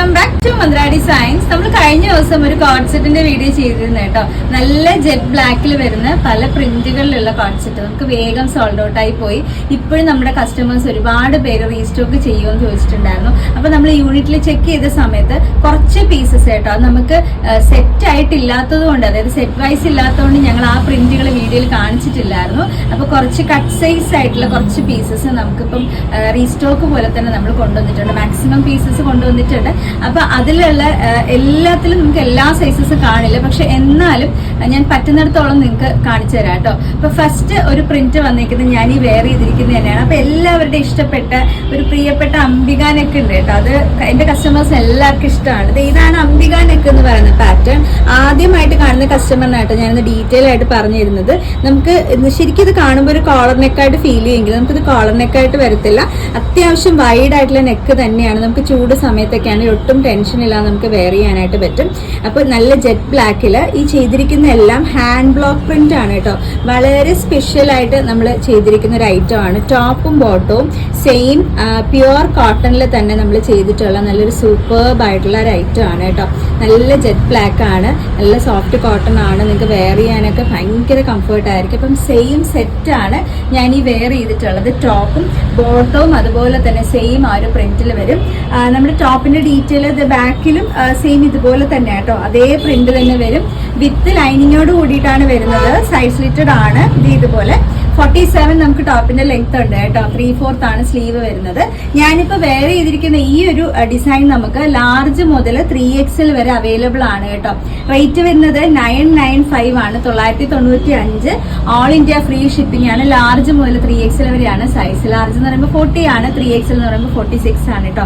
Welcome back to Mantra designs. നമ്മൾ കഴിഞ്ഞ ദിവസം ഒരു കോഡ് സെറ്റിന്റെ വീഡിയോ ചെയ്തിരുന്നു കേട്ടോ. നല്ല ജെറ്റ് ബ്ലാക്കിൽ വരുന്ന പല പ്രിന്റുകളിലുള്ള കോഡ് സെറ്റ് നമുക്ക് വേഗം സോൾഡ് ഔട്ട് ആയി പോയി. ഇപ്പോഴും നമ്മുടെ കസ്റ്റമേഴ്സ് ഒരുപാട് പേര് റീസ്റ്റോക്ക് ചെയ്യുമെന്ന് ചോദിച്ചിട്ടുണ്ടായിരുന്നു. അപ്പൊ നമ്മൾ യൂണിറ്റിൽ ചെക്ക് ചെയ്ത സമയത്ത് കുറച്ച് പീസസ് കേട്ടോ അത് നമുക്ക് സെറ്റ് ആയിട്ടില്ലാത്തത് കൊണ്ട്, അതായത് സെറ്റ് വൈസ് ഇല്ലാത്തതുകൊണ്ട് ഞങ്ങൾ ആ പ്രിന്റുകൾ വീഡിയോയിൽ കാണിച്ചിട്ടില്ലായിരുന്നു. അപ്പൊ കുറച്ച് കട്ട് സൈസ് ആയിട്ടുള്ള കുറച്ച് പീസസ് നമുക്കിപ്പം റീസ്റ്റോക്ക് പോലെ തന്നെ നമ്മൾ കൊണ്ടുവന്നിട്ടുണ്ട്. മാക്സിമം പീസസ് കൊണ്ടുവന്നിട്ടുണ്ട്. അപ്പൊ അതിലുള്ള എല്ലാത്തിലും നമുക്ക് എല്ലാ സൈസസും കാണില്ല, പക്ഷെ എന്നാലും ഞാൻ പറ്റുന്നിടത്തോളം നിങ്ങൾക്ക് കാണിച്ചു തരാം കേട്ടോ. അപ്പൊ ഫസ്റ്റ് ഒരു പ്രിന്റ് വന്നിരിക്കുന്നത് ഞാൻ ഈ വെയർ ചെയ്തിരിക്കുന്നത് തന്നെയാണ്. അപ്പൊ എല്ലാവരുടെ ഇഷ്ടപ്പെട്ട ഒരു പ്രിയപ്പെട്ട അംബിക നെക്ക് ഉണ്ട് കേട്ടോ. അത് എന്റെ കസ്റ്റമേഴ്സ് എല്ലാവർക്കും ഇഷ്ടമാണ്. ഇതാണ് അംബിക നെക്ക് എന്ന് പറയുന്ന പാറ്റേൺ. ആദ്യമായിട്ട് കാണുന്ന കസ്റ്റമറിനായിട്ട് ഞാനിന്ന് ഡീറ്റെയിൽ ആയിട്ട് പറഞ്ഞു തരുന്നത്. നമുക്ക് ശരിക്കും ഇത് കാണുമ്പോൾ ഒരു കോളർ നെക്കായിട്ട് ഫീൽ ചെയ്യുമെങ്കിൽ നമുക്കിത് കോളർ നെക്കായിട്ട് വരത്തില്ല. അത്യാവശ്യം വൈഡ് ആയിട്ടുള്ള നെക്ക് തന്നെയാണ്. നമുക്ക് ചൂട് സമയത്തൊക്കെയാണ് ഒട്ടും ടെൻഷൻ ഇല്ലാതെ നമുക്ക് വെയർ ചെയ്യാനായിട്ട് പറ്റും. അപ്പൊ നല്ല ജെറ്റ് ബ്ലാക്കിൽ ഈ ചെയ്തിരിക്കുന്ന എല്ലാം ഹാൻഡ് ബ്ലോക്ക് പ്രിന്റ് ആണ് കേട്ടോ. വളരെ സ്പെഷ്യൽ ആയിട്ട് നമ്മൾ ചെയ്തിരിക്കുന്ന ഒരു ഐറ്റം ആണ്. ടോപ്പും ബോട്ടവും സെയിം പ്യുവർ കോട്ടണിൽ തന്നെ നമ്മൾ ചെയ്തിട്ടുള്ള നല്ലൊരു സൂപ്പർബ് ആയിട്ടുള്ള ഒരു ഐറ്റം ആണ് കേട്ടോ. നല്ല ജെറ്റ് ബ്ലാക്ക് ആണ്, നല്ല സോഫ്റ്റ് കോട്ടൺ ആണ്. നിങ്ങൾക്ക് വെയർ ചെയ്യാനൊക്കെ ഭയങ്കര കംഫർട്ട് ആയിരിക്കും. അപ്പം സെയിം സെറ്റ് ആണ് ഞാൻ ഈ വെയർ ചെയ്തിട്ടുള്ളത്. ടോപ്പും ബോട്ടവും അതുപോലെ തന്നെ സെയിം ആ ഒരു പ്രിന്റിൽ വരും. നമ്മുടെ ടോപ്പിന്റെ ഡീറ്റെയിൽ ബാക്കിലും സെയിം ഇതുപോലെ തന്നെ കേട്ടോ, അതേ പ്രിന്റ് തന്നെ വരും. വിത്ത് ലൈനിങ്ങോട് കൂടിയിട്ടാണ് വരുന്നത്. സൈഡ് സ്ലിറ്റഡ് ആണ്. ഇതുപോലെ 47 നമുക്ക് ടോപ്പിന്റെ ലെങ്ത് ഉണ്ട് കേട്ടോ. 3/4 ആണ് സ്ലീവ് വരുന്നത്. ഞാനിപ്പോ വെയർ ചെയ്തിരിക്കുന്ന ഈ ഒരു ഡിസൈൻ നമുക്ക് ലാർജ് മുതൽ 3XL വരെ അവൈലബിൾ ആണ് കേട്ടോ. റേറ്റ് വരുന്നത് 995 ആണ്, 995. ഓൾ ഇന്ത്യ ഫ്രീ ഷിപ്പിംഗ് ആണ്. ലാർജ് മുതൽ 3XL വരെയാണ് സൈസ്. ലാർജ് എന്ന് പറയുമ്പോൾ 40 ആണ്, 3XL എന്ന് പറയുമ്പോൾ 46 ആണ് കേട്ടോ.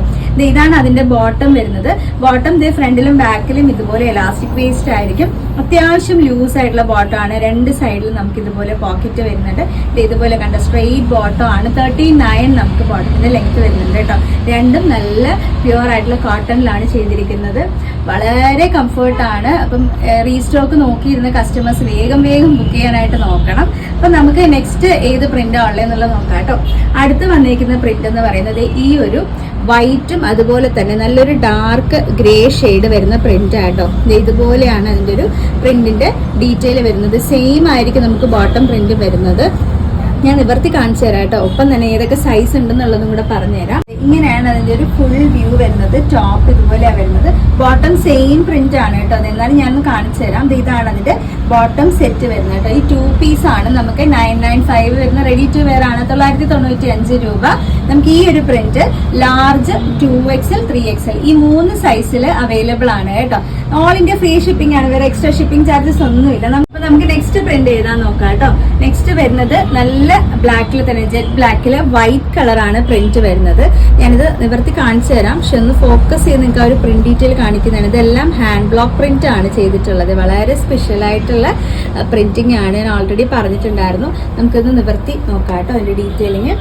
ഇതാണ് അതിന്റെ ബോട്ടം വരുന്നത്. ബോട്ടം ഫ്രണ്ടിലും ബാക്കിലും ഇതുപോലെ എലാസ്റ്റിക് വേസ്റ്റ് ആയിരിക്കും. അത്യാവശ്യം ലൂസ് ആയിട്ടുള്ള ബോട്ടം ആണ്. രണ്ട് സൈഡിലും നമുക്ക് ഇതുപോലെ പോക്കറ്റ് വരുന്നുണ്ട്. ഇതുപോലെ കണ്ട സ്ട്രെയിറ്റ് ബോട്ടം ആണ്. 39 നമുക്ക് ബോട്ടത്തിന്റെ ലെങ്ത് വരുന്നുണ്ട് കേട്ടോ. രണ്ടും നല്ല പ്യുവർ ആയിട്ടുള്ള കോട്ടണിലാണ് ചെയ്തിരിക്കുന്നത്. വളരെ കംഫർട്ട് ആണ്. അപ്പം റീസ്റ്റോക്ക് നോക്കിയിരുന്ന കസ്റ്റമേഴ്സ് വേഗം ബുക്ക് ചെയ്യാനായിട്ട് നോക്കണം. അപ്പൊ നമുക്ക് നെക്സ്റ്റ് ഏത് പ്രിന്റാ ഉള്ളതെന്നുള്ളത് നോക്കാം കേട്ടോ. അടുത്ത് വന്നിരിക്കുന്ന പ്രിന്റ് എന്ന് പറയുന്നത് ഈ ഒരു വൈറ്റും അതുപോലെ തന്നെ നല്ലൊരു ഡാർക്ക് ഗ്രേ ഷെയ്ഡ് വരുന്ന പ്രിന്റ് ആട്ടോ. ഇതുപോലെയാണ് അതിന്റെ ഒരു പ്രിന്റിന്റെ ഡീറ്റെയിൽ വരുന്നത്. സെയിം ആയിരിക്കും നമുക്ക് ബോട്ടം പ്രിന്റ് വരുന്നത്. ഞാൻ നിവർത്തി കാണിച്ചു തരാം കേട്ടോ. ഒപ്പം തന്നെ ഏതൊക്കെ സൈസ് ഉണ്ടെന്നുള്ളതും കൂടെ പറഞ്ഞുതരാം. ഇങ്ങനെയാണ് അതിന്റെ ഒരു ഫുൾ വ്യൂ വരുന്നത്. ടോപ്പ് ഇതുപോലെയാണ് വരുന്നത്. ബോട്ടം സെയിം പ്രിന്റ് ആണ് കേട്ടോ. എന്നാലും ഞാൻ കാണിച്ചു തരാം. ഇതാണ് അതിന്റെ ബോട്ടം സെറ്റ് വരുന്നത് കേട്ടോ. ഈ 2 പീസ് ആണ് നമുക്ക് 995 വരുന്ന റെഡി ടു വെയർ ആണ്. 995 രൂപ. നമുക്ക് ഈ ഒരു പ്രിന്റ് ലാർജ് 2XL 3XL ഈ 3 സൈസിൽ അവൈലബിൾ ആണ് കേട്ടോ. ഓൾ ഇന്ത്യ ഫ്രീ ഷിപ്പിംഗ് ആണ്. വേറെ എക്സ്ട്രാ ഷിപ്പിംഗ് ചാർജസ് ഒന്നുമില്ല. നമുക്ക് നെക്സ്റ്റ് പ്രിന്റ് ഏതാ നോക്കാം കേട്ടോ. നെക്സ്റ്റ് വരുന്നത് നല്ല ബ്ലാക്കിൽ തന്നെ ജെറ്റ് ബ്ലാക്കിൽ വൈറ്റ് കളറാണ് പ്രിന്റ് വരുന്നത്. ഞാനിത് നിവർത്തി കാണിച്ചു തരാം. പക്ഷെ ഒന്ന് ഫോക്കസ് ചെയ്ത് നിങ്ങൾക്ക് ആ ഒരു പ്രിന്റ് ഡീറ്റെയിൽ കാണിക്കുന്നതാണ്. ഇതെല്ലാം ഹാൻഡ് ബ്ലോക്ക് പ്രിന്റ് ആണ് ചെയ്തിട്ടുള്ളത്. വളരെ സ്പെഷ്യൽ ആയിട്ടുള്ള പ്രിന്റിംഗ് ആണ്. ഞാൻ ഓൾറെഡി പറഞ്ഞിട്ടുണ്ടായിരുന്നു. നമുക്കിത് നിവർത്തി നോക്കാം കേട്ടോ അതിന്റെ ഡീറ്റെയിലിങ്.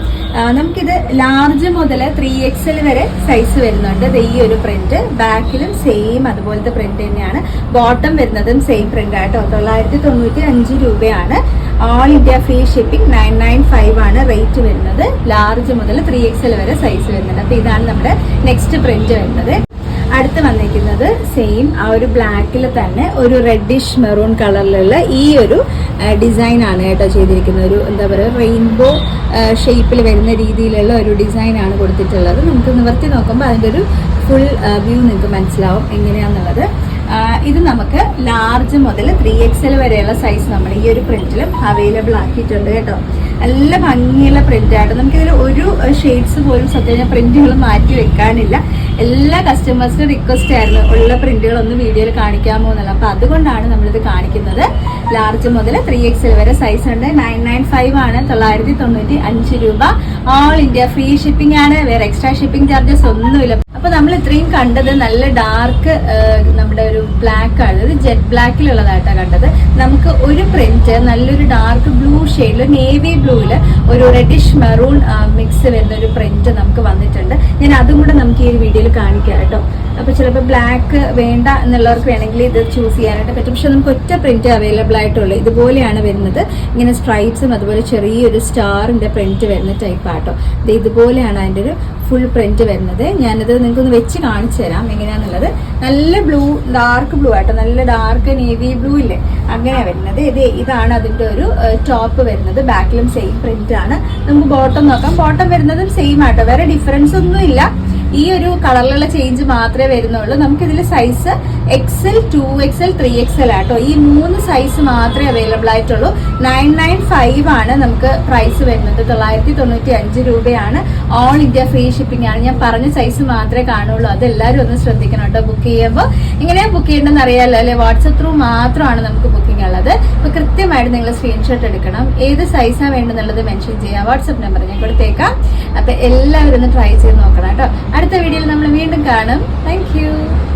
നമുക്കിത് ലാർജ് മുതൽ 3XL വരെ സൈസ് വരുന്നുണ്ട്. ഈ ഒരു പ്രിന്റ് ബാക്കിലും സെയിം അതുപോലത്തെ പ്രിന്റ് തന്നെയാണ്. ബോട്ടം വരുന്നതും സെയിം പ്രിന്റ് ആട്ടോ. 995 രൂപയാണ്. ഓൾ ഇന്ത്യ ഫ്രീ ഷിപ്പിംഗ് 995 ആണ് റേറ്റ് വരുന്നത്. ലാർജ് മുതൽ 3XL വരെ സൈസ് വരുന്നുണ്ട്. അപ്പൊ ഇതാണ് നമ്മുടെ നെക്സ്റ്റ് പ്രിന്റ് വരുന്നത്. അടുത്ത് വന്നിരിക്കുന്നത് സെയിം ആ ഒരു ബ്ലാക്കിൽ തന്നെ ഒരു റെഡിഷ് മെറൂൺ കളറിലുള്ള ഈ ഒരു ഡിസൈൻ ആണ് കേട്ടോ ചെയ്തിരിക്കുന്നത്. ഒരു എന്താ പറയുക റെയിൻബോ ഷേപ്പിൽ വരുന്ന രീതിയിലുള്ള ഒരു ഡിസൈൻ ആണ് കൊടുത്തിട്ടുള്ളത്. നമുക്ക് നിവർത്തി നോക്കുമ്പോൾ അതിൻ്റെ ഒരു ഫുൾ വ്യൂ നിങ്ങൾക്ക് മനസ്സിലാവും എങ്ങനെയാണെന്നുള്ളത്. ഇത് നമുക്ക് ലാർജ് മുതൽ 3XL വരെയുള്ള സൈസ് നമ്മൾ ഈ ഒരു പ്രിന്റിലും അവൈലബിൾ ആക്കിയിട്ടുണ്ട് കേട്ടോ. നല്ല ഭംഗിയുള്ള പ്രിന്റ് ആയിട്ട് നമുക്കിതിൽ ഒരു ഷെയ്ഡ്സ് പോലും സത്യം പ്രിന്റുകൾ മാറ്റി വെക്കാനില്ല. എല്ലാ കസ്റ്റമേഴ്സിനും റിക്വസ്റ്റ് ആയിരുന്നു ഉള്ള പ്രിന്റുകളൊന്നും വീഡിയോയിൽ കാണിക്കാമോ എന്നുള്ള. അപ്പൊ അതുകൊണ്ടാണ് നമ്മളിത് കാണിക്കുന്നത്. ലാർജ് മുതൽ 3XL വരെ സൈസ് ഉണ്ട്. 995 ആണ്, 995 രൂപ. ഓൾ ഇന്ത്യ ഫ്രീ ഷിപ്പിംഗ് ആണ്. വേറെ എക്സ്ട്രാ ഷിപ്പിംഗ് ചാർജസ് ഒന്നുമില്ല. അപ്പൊ നമ്മൾ ഇത്രയും കണ്ടത് നല്ല ഡാർക്ക് നമ്മുടെ ഒരു ബ്ലാക്ക് ആണ്. ഇത് ജെറ്റ് ബ്ലാക്കിലുള്ളതായിട്ടാണ് കണ്ടത്. നമുക്ക് ഒരു പ്രിന്റ് നല്ലൊരു ഡാർക്ക് ബ്ലൂ ഷെയ്ഡിൽ നേവി ബ്ലൂവില് ഒരു റെഡിഷ് മെറൂൺ മിക്സ് വരുന്ന ഒരു പ്രിന്റ് നമുക്ക് വന്നിട്ടുണ്ട്. ഞാൻ അതും കൂടെ നമുക്ക് ഈ ഒരു വീഡിയോയിൽ കാണിക്കാം കേട്ടോ. അപ്പൊ ചിലപ്പോൾ ബ്ലാക്ക് വേണ്ട എന്നുള്ളവർക്ക് വേണമെങ്കിൽ ഇത് ചൂസ് ചെയ്യാനായിട്ട് പറ്റും. പക്ഷെ നമുക്ക് ഒറ്റ പ്രിന്റ് അവൈലബിൾ ആയിട്ടുള്ളൂ. ഇതുപോലെയാണ് വരുന്നത്. ഇങ്ങനെ സ്ട്രൈപ്സും അതുപോലെ ചെറിയൊരു സ്റ്റാറിന്റെ പ്രിന്റ് വരുന്ന ടൈപ്പ് ആട്ടോ. ഇതുപോലെയാണ് അതിന്റെ ഒരു ഫുൾ പ്രിന്റ് വരുന്നത്. ഞാനിത് നിങ്ങൾക്കൊന്ന് വെച്ച് കാണിച്ചു തരാം എങ്ങനെയാന്നുള്ളത്. നല്ല ബ്ലൂ, ഡാർക്ക് ബ്ലൂ ആട്ടോ, നല്ല ഡാർക്ക് നേവി ബ്ലൂ ഇല്ലേ, അങ്ങനെയാ വരുന്നത്. ഇതാണ് അതിന്റെ ഒരു ടോപ്പ് വരുന്നത്. ബാക്കിലും സെയിം പ്രിന്റ് ആണ്. നമുക്ക് ബോട്ടം നോക്കാം. ബോട്ടം വരുന്നതും സെയിം ആട്ടോ, വേറെ ഡിഫറൻസ് ഒന്നും ഇല്ല. ഈ ഒരു കളറിലുള്ള ചേഞ്ച് മാത്രമേ വരുന്നുള്ളൂ. നമുക്കിതിൽ സൈസ് XL, 2XL, 3XL ആട്ടോ, ഈ 3 സൈസ് മാത്രമേ അവൈലബിൾ ആയിട്ടുള്ളൂ. 995 ആണ് നമുക്ക് പ്രൈസ് വരുന്നത്. 995 രൂപയാണ്. ഓൾ ഇന്ത്യ ഫ്രീ ഷിപ്പിംഗ് ആണ്. ഞാൻ പറഞ്ഞ സൈസ് മാത്രമേ കാണുള്ളൂ. അതെല്ലാവരും ഒന്ന് ശ്രദ്ധിക്കണം കേട്ടോ. ബുക്ക് ചെയ്യുമ്പോൾ എങ്ങനെയാ ബുക്ക് ചെയ്യേണ്ടതെന്ന് അറിയാമല്ലോ അല്ലെ, വാട്സപ്പ് ത്രൂ മാത്രമാണ് നമുക്ക് ബുക്കിംഗ് ഉള്ളത്. അപ്പൊ കൃത്യമായിട്ട് നിങ്ങൾ സ്ക്രീൻഷോട്ട് എടുക്കണം. ഏത് സൈസാണ് വേണ്ടെന്നുള്ളത് മെൻഷൻ ചെയ്യാം. വാട്സപ്പ് നമ്പർ ഞാൻ കൊടുത്തേക്കാം. അപ്പൊ എല്ലാവരും ഒന്ന് ട്രൈ ചെയ്ത് നോക്കണം കേട്ടോ. അടുത്ത വീഡിയോയിൽ നമ്മൾ വീണ്ടും കാണും. താങ്ക്